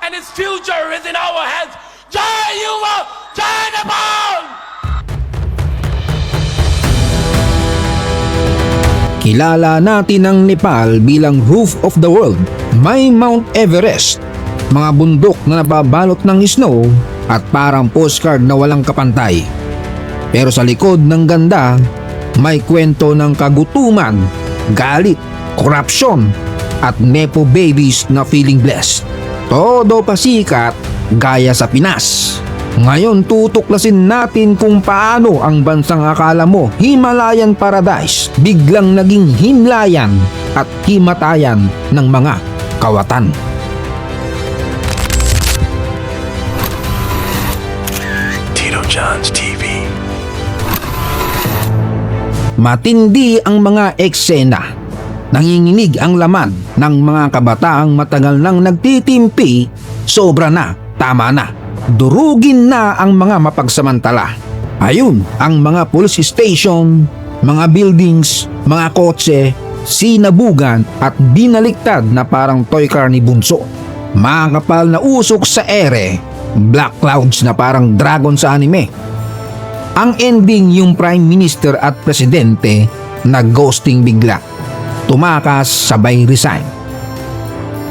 and its future is in our hands. Jai Yuva, Jai Nepal! Kilala natin ang Nepal bilang roof of the world. May Mount Everest, mga bundok na nababalot ng snow at parang postcard na walang kapantay. Pero sa likod ng ganda, may kwento ng kagutuman, galit, korupsyon at nepo babies na feeling blessed. Todo pasikat gaya sa Pinas. Ngayon tutuklasin natin kung paano ang bansang akala mo Himalayan paradise biglang naging himlayan at himatayan ng mga kawatan. Tito John's TV. Matindi ang mga eksena. Nanginginig ang laman ng mga kabataang matagal nang nagtitimpi. Sobra na, tama na. Durugin na ang mga mapagsamantala. Ayun, ang mga police station, mga buildings, mga kotse, sinabugan at binaliktad na parang toy car ni Bunso. Makakapal na usok sa ere, black clouds na parang dragon sa anime. Ang ending yung prime minister at presidente na ghosting bigla. Tumakas sabay resign.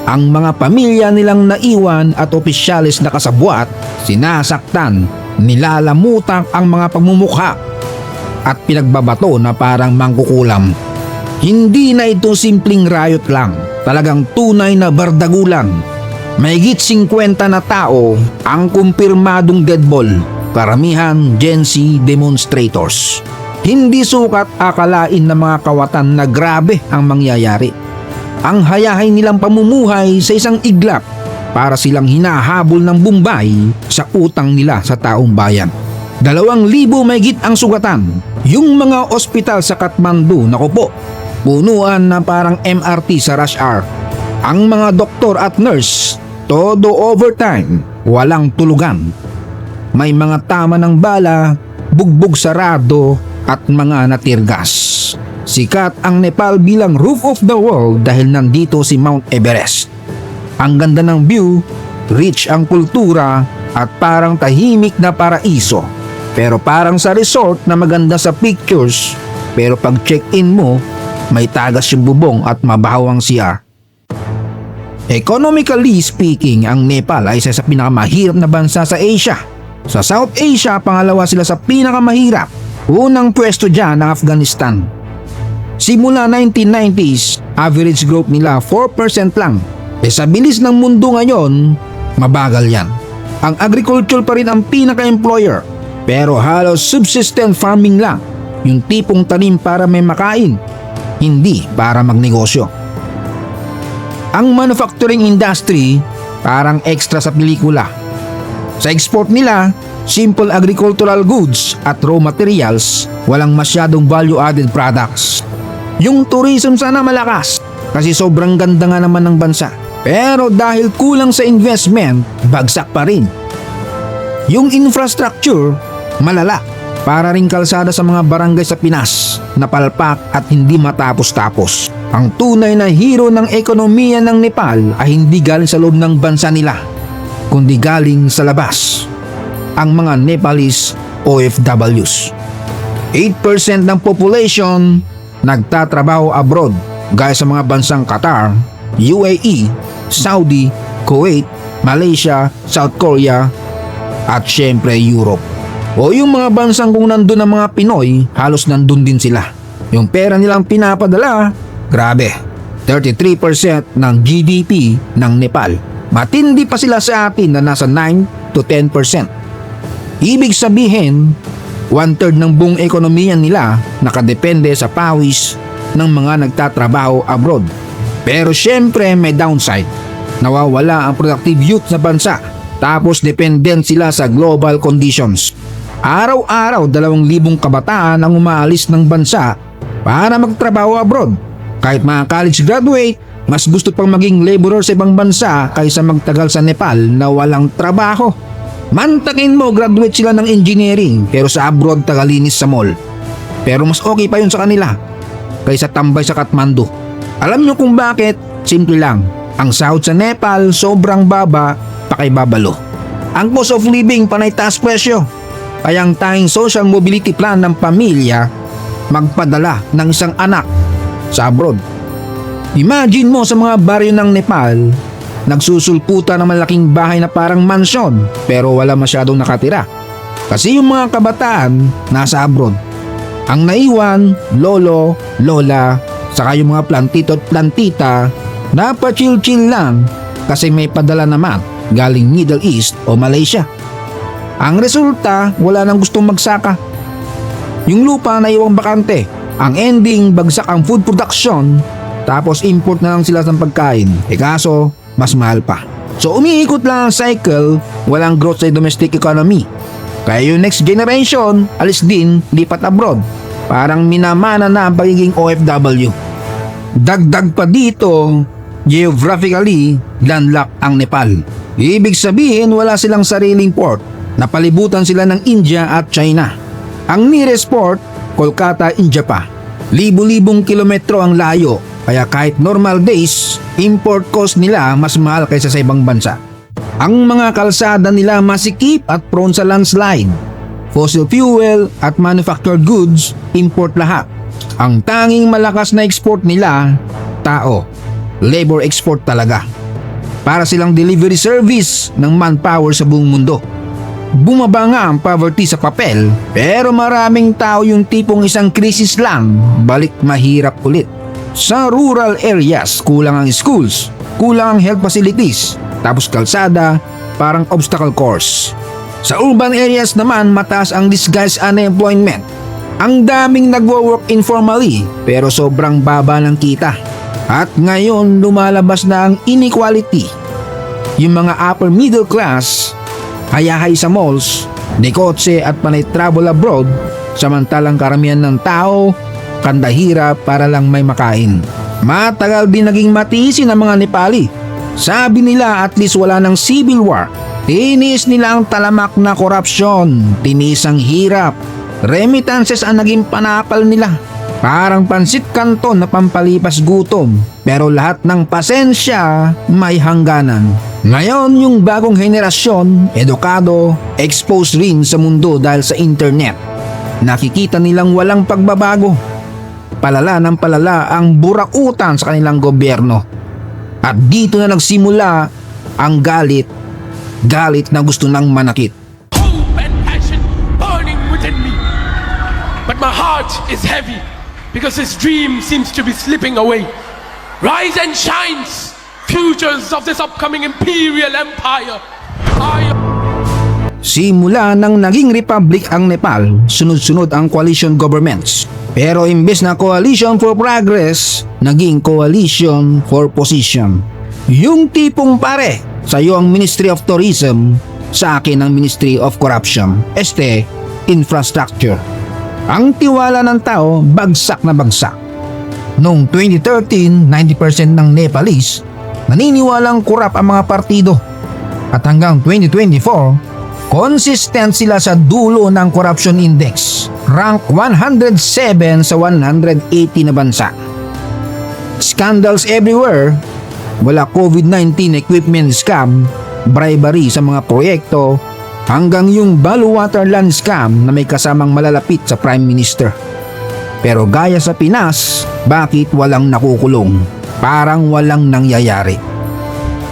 Ang mga pamilya nilang naiwan at opisyalis na kasabwat, sinasaktan, nilalamutak ang mga pagmumukha at pinagbabato na parang mangkukulam. Hindi na ito simpleng riot lang, talagang tunay na bardagulan. Mahigit 50 na tao ang kumpirmadong deadball, karamihan Gen Z demonstrators. Hindi sukat akalain ng mga kawatan na grabe ang mangyayari. Ang hayahay nilang pamumuhay sa isang iglap para silang hinahabol ng Bombay sa utang nila sa taong bayan. 2,000 mahigit ang sugatan. Yung mga ospital sa Kathmandu, naku po, punuan na parang MRT sa rush hour. Ang mga doktor at nurse, todo overtime, walang tulugan. May mga tama ng bala, bugbog sarado at mga natirgas. Sikat ang Nepal bilang roof of the world dahil nandito si Mount Everest. Ang ganda ng view, rich ang kultura at parang tahimik na paraiso. Pero parang sa resort na maganda sa pictures, pero pag check-in mo, may tagas yung bubong at mabahaw ang CR. Economically speaking, ang Nepal ay isa sa pinakamahirap na bansa sa Asia. Sa South Asia, pangalawa sila sa pinakamahirap. Unang pwesto dyan ang Afghanistan. Simula 1990s, average growth nila 4% lang. Sa bilis ng mundo ngayon, mabagal yan. Ang agriculture pa rin ang pinaka-employer, pero halos subsistent farming lang. Yung tipong tanim para may makain, hindi para magnegosyo. Ang manufacturing industry, parang extra sa pelikula. Sa export nila, simple agricultural goods at raw materials, walang masyadong value-added products. Yung tourism sana malakas kasi sobrang ganda nga naman ng bansa. Pero dahil kulang sa investment, bagsak pa rin. Yung infrastructure, malala. Para ring kalsada sa mga barangay sa Pinas, napalpak at hindi matapos-tapos. Ang tunay na hero ng ekonomiya ng Nepal ay hindi galing sa loob ng bansa nila, kundi galing sa labas. Ang mga Nepalese OFWs. 8% ng population nagtatrabaho abroad gaya sa mga bansang Qatar, UAE, Saudi, Kuwait, Malaysia, South Korea at syempre Europe. O yung mga bansang kung nandun ang mga Pinoy, halos nandun din sila. Yung pera nilang pinapadala, grabe, 33% ng GDP ng Nepal. Matindi pa sila sa atin na nasa 9 to 10%. Ibig sabihin, 1/3 ng buong ekonomiya nila nakadepende sa pawis ng mga nagtatrabaho abroad. Pero syempre may downside. Nawawala ang productive youth sa bansa. Tapos dependent sila sa global conditions. Araw-araw 2,000 kabataan ang umaalis ng bansa para magtrabaho abroad. Kahit mga college graduate, mas gusto pang maging laborer sa ibang bansa kaysa magtagal sa Nepal na walang trabaho. Mantakin mo, graduate sila ng engineering pero sa abroad tagalinis sa mall. Pero mas okay pa yun sa kanila kaysa tambay sa Kathmandu. Alam nyo kung bakit? Simple lang. Ang sahod sa Nepal sobrang baba pakibabalot. Ang cost of living panay taas presyo. Kaya ang tanging social mobility plan ng pamilya, magpadala ng isang anak sa abroad. Imagine mo sa mga baryo ng Nepal, nagsusulputan ng malaking bahay na parang mansyon pero wala masyadong nakatira. Kasi yung mga kabataan nasa abroad. Ang naiwan, lolo, lola, saka yung mga plantito at plantita na pa-chill-chill lang kasi may padala naman galing Middle East o Malaysia. Ang resulta, wala nang gustong magsaka. Yung lupa na iwang bakante, ang ending bagsak ang food production, tapos import na lang sila ng pagkain. Kaso, mas mahal pa. So umiikot lang ang cycle, walang growth sa domestic economy. Kaya yung next generation, alis din, lipat abroad. Parang minamana na ang pagiging OFW. Dagdag pa dito, geographically, landlocked ang Nepal. Ibig sabihin wala silang sariling port. Napalibutan sila ng India at China. Ang nearest port, Kolkata, India pa. Libu-libong kilometro ang layo, kaya kahit normal days, import cost nila mas mahal kaysa sa ibang bansa. Ang mga kalsada nila masikip at prone sa landslide. Fossil fuel at manufactured goods, import lahat. Ang tanging malakas na export nila, tao. Labor export talaga. Para silang delivery service ng manpower sa buong mundo. Bumaba nga ang poverty sa papel, pero maraming tao yung tipong isang krisis lang, balik mahirap ulit. Sa rural areas, kulang ang schools, kulang ang health facilities, tapos kalsada, parang obstacle course. Sa urban areas naman, mataas ang disguised unemployment. Ang daming nagwo-work informally, pero sobrang baba ng kita. At ngayon, lumalabas na ang inequality. Yung mga upper middle class, hayahay sa malls, dekotse at panay travel abroad, samantalang karamihan ng tao, kandahira para lang may makain. Matagal din naging matiisin ang mga Nepali. Sabi nila at least wala ng civil war. Tiniis nila ang talamak na korupsyon, tiniis ang hirap. Remittances ang naging panapal nila. Parang pansit kanton na pampalipas gutom, pero lahat ng pasensya may hangganan. Ngayon yung bagong henerasyon, edukado, exposed rin sa mundo dahil sa internet. Nakikita nilang walang pagbabago. Palala ng palala ang burakutan sa kanilang gobyerno. At dito na nagsimula ang galit na gusto nang manakit. Hope and passion burning within me. But my heart is heavy because this dream seems to be slipping away. Rise and shines, futures of this upcoming imperial empire. Simula nang naging republic ang Nepal, sunod-sunod ang coalition governments. Pero imbes na coalition for progress, naging coalition for position. Yung tipong pare, sa'yo ang Ministry of Tourism, sa akin ang Ministry of Corruption, infrastructure. Ang tiwala ng tao, bagsak na bagsak. Noong 2013, 90% ng Nepalese naniniwalang kurap ang mga partido. At hanggang 2024, consistent sila sa dulo ng Corruption Index, rank 107 sa 180 na bansa. Scandals everywhere, wala COVID-19 equipment scam, bribery sa mga proyekto, hanggang yung Baluwater Land scam na may kasamang malalapit sa Prime Minister. Pero gaya sa Pinas, bakit walang nakukulong? Parang walang nangyayari.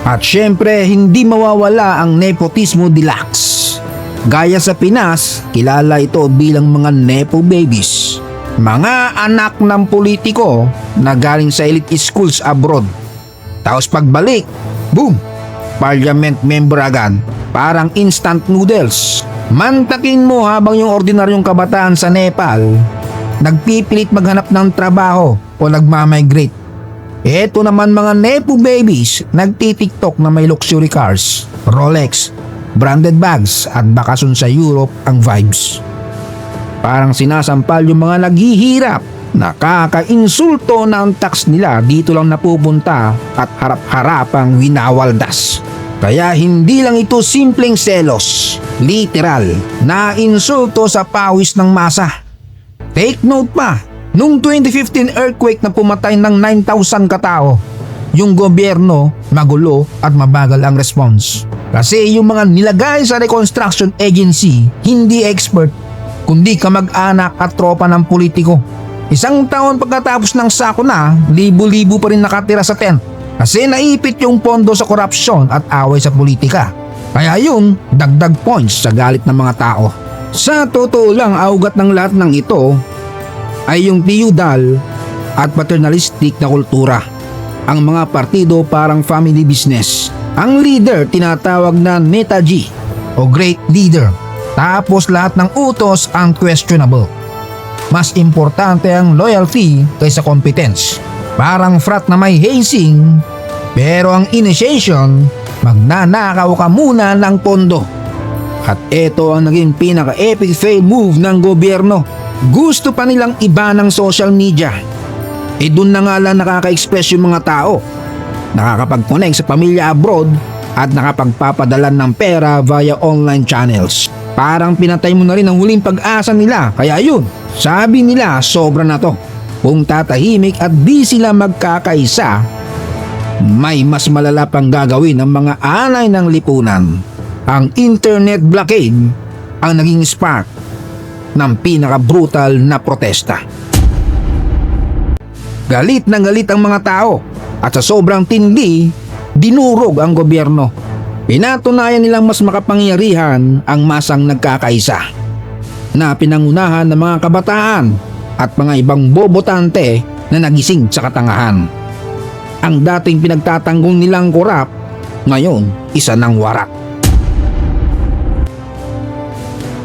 At syempre, hindi mawawala ang nepotismo deluxe. Gaya sa Pinas, kilala ito bilang mga nepo babies. Mga anak ng politiko na galing sa elite schools abroad. Tapos pagbalik, boom! Parliament member agad. Parang instant noodles. Mantakin mo habang yung ordinaryong kabataan sa Nepal nagpipilit maghanap ng trabaho o nagmamigrate. Eto naman mga nepo babies nagtitiktok na may luxury cars, Rolex, branded bags at bakasyon sa Europe ang vibes. Parang sinasampal yung mga naghihirap. Nakaka-insulto na ang tax nila dito lang napupunta at harap-harapang winawaldas. Kaya hindi lang ito simpleng selos, literal, na insulto sa pawis ng masa. Take note pa, nung 2015 earthquake na pumatay ng 9,000 katao, yung gobyerno magulo at mabagal ang response. Kasi yung mga nilagay sa reconstruction agency, hindi expert, kundi kamag-anak at tropa ng politiko. Isang taon pagkatapos ng sako na, libo-libo pa rin nakatira sa tent kasi naipit yung pondo sa korupsyon at away sa politika. Kaya yun, dagdag points sa galit ng mga tao. Sa totoo lang, augat ng lahat ng ito ay yung feudal at paternalistic na kultura. Ang mga partido parang family business. Ang leader tinatawag na Netaji o Great Leader. Tapos lahat ng utos ang questionable. Mas importante ang loyalty kaysa competence. Parang frat na may hazing, pero ang initiation, magnanakaw ka muna ng pondo. At ito ang naging pinaka-epic fail move ng gobyerno. Gusto pa nilang iba ng social media. Doon na nga lang nakaka-express yung mga tao. Nakakapag-connect sa pamilya abroad at nakapagpapadala ng pera via online channels. Parang pinatay mo na rin ang huling pag-asa nila. Kaya yun, sabi nila sobra na to. Kung tatahimik at di sila magkakaisa, may mas malala pang gagawin ng mga anay ng lipunan. Ang internet blockade ang naging spark ng pinaka-brutal na protesta. Galit na galit ang mga tao at sa sobrang tindi, dinurog ang gobyerno. Pinatunayan nilang mas makapangyarihan ang masang nagkakaisa na pinangunahan ng mga kabataan at mga ibang bobotante na nagising sa katangahan. Ang dating pinagtatanggol nilang korap, ngayon isa ng warak.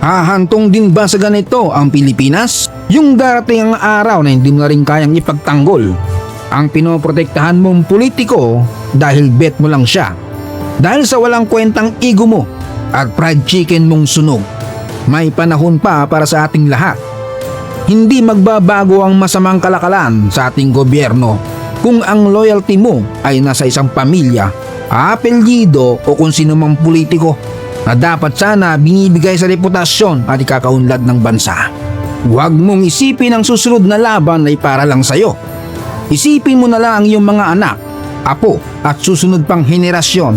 Hahantong din ba sa ganito ang Pilipinas? Yung darating ang araw na hindi mo na rin kayang ipagtanggol ang pinoprotektahan mong politiko dahil bet mo lang siya. Dahil sa walang kwentang ego mo at fried chicken mong sunog. May panahon pa para sa ating lahat. Hindi magbabago ang masamang kalakalan sa ating gobyerno kung ang loyalty mo ay nasa isang pamilya, apelyido o kung sino mang politiko na dapat sana binibigay sa reputasyon at ikakaunlad ng bansa. Huwag mong isipin ang susunod na laban ay para lang sa'yo. Isipin mo na lang ang iyong mga anak, apo at susunod pang henerasyon.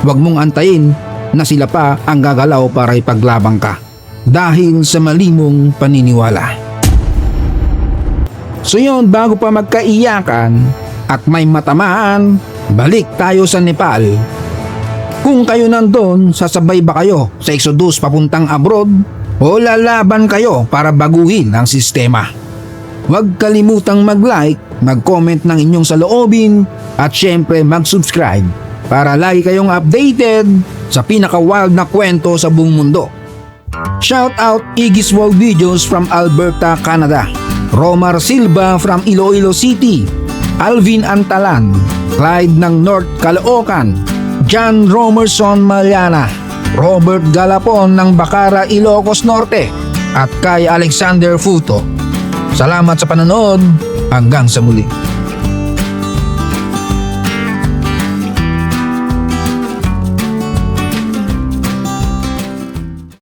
Huwag mong antayin na sila pa ang gagalaw para ipaglabang ka dahil sa mali mong paniniwala. So yun, bago pa magkaiyakan at may matamaan, balik tayo sa Nepal. Kung kayo nandun, sasabay ba kayo sa exodus papuntang abroad o lalaban kayo para baguhin ang sistema? Huwag kalimutang mag-like, mag-comment ng inyong saloobin at syempre mag-subscribe para lagi kayong updated sa pinaka-wild na kwento sa buong mundo. Shout out Iggy's World Videos from Alberta, Canada, Romar Silva from Iloilo City, Alvin Antalan, Clyde ng North Caloocan, John Romerson Maliana, Robert Galapon ng Bacara, Ilocos Norte at kay Alexander Futo. Salamat sa panonood, hanggang sa muli.